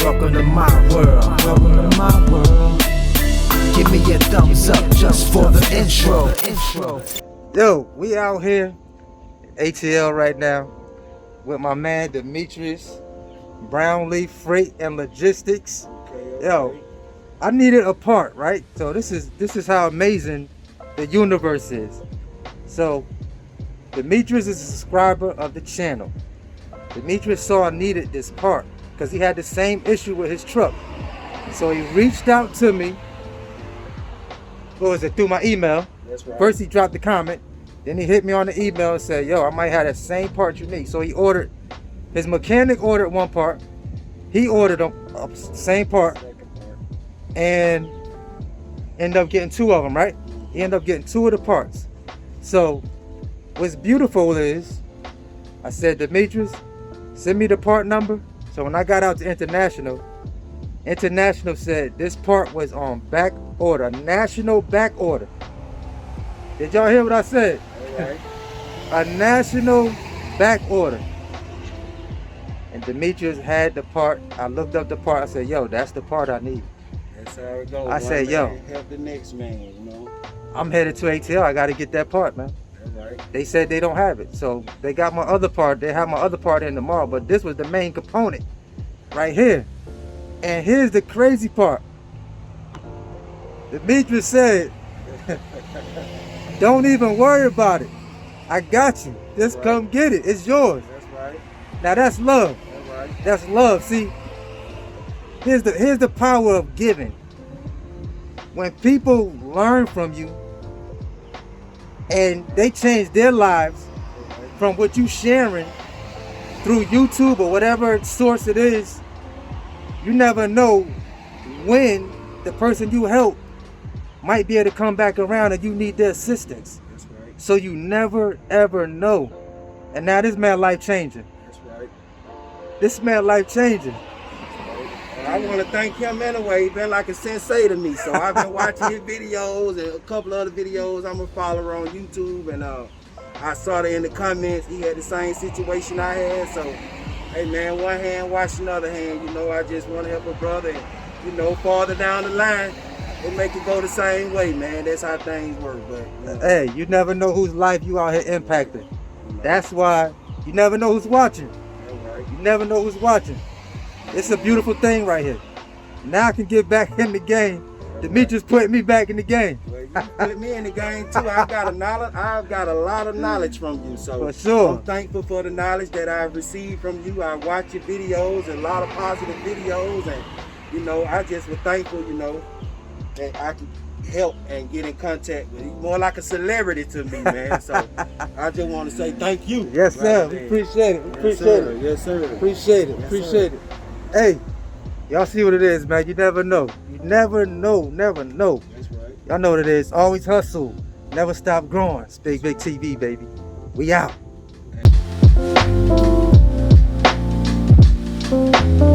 Welcome to my world. Welcome to my world. Give me a thumbs up just for the intro. Yo, we out here ATL right now with my man Demetrius, Brownleaf Freight and Logistics. Yo, I needed a part, right? So this is how amazing the universe is. So Demetrius is a subscriber of the channel. Demetrius saw I needed this part because he had the same issue with his truck. So he reached out to me. What was it? Through my email. That's right. First he dropped the comment, then he hit me on the email and said, yo, I might have that same part you need. So he ordered, his mechanic ordered one part, he ordered a same part, and ended up getting two of them, right? He ended up getting two of the parts. So what's beautiful is, I said, Demetrius, send me the part number. So when I got out to International said this part was on back order, national back order. Did y'all hear what I said? All right. A national back order. And Demetrius had the part. I looked up the part. I said, yo, that's the part I need. That's how it goes. I said, yo, help the next man, you know. I'm headed to ATL. I got to get that part, man. All right. They said they don't have it. So they got my other part. They have my other part in tomorrow. But this was the main component right here. And here's the crazy part. Demetrius said, don't even worry about it. I got you. Just right. Come get it. It's yours. That's right. Now that's love. That's right. That's love. See, here's the power of giving. When people learn from you and they change their lives from what you sharing through YouTube or whatever source it is, you never know when the person you help might be able to come back around and you need their assistance. That's right. So you never ever know. And now this man life changing. That's right. This man life changing. And I want to thank him anyway. He's been like a sensei to me. So I've been watching his videos and a couple other videos. I'm a follower on YouTube, and I saw that in the comments he had the same situation I had. So, hey man, one hand washing the other hand. You know, I just want to help a brother, and you know, farther down the line, it make it go the same way, man. That's how things work. But you know. Hey, you never know whose life you out here impacting. That's why you never know who's watching. Right. You never know who's watching. It's a beautiful thing right here. Now I can get back in the game. Demetrius put me back in the game. Well, you put me in the game too. I've got a lot of knowledge from you. So for sure. I'm thankful for the knowledge that I've received from you. I watch your videos, and a lot of positive videos, and you know, I just was thankful, you know, that I could help and get in contact with you. More like a celebrity to me, man. So I just want to say thank you. Yes, sir. Right We there. appreciate it. We Yes, appreciate sir. it. Yes, sir. Appreciate it. Yes, Appreciate sir. it. Hey, y'all see what it is, man. You never know. You never know. Never know. That's right. Y'all know what it is. Always hustle. Never stop growing. It's Bigg Vic TV, baby. We out. Okay.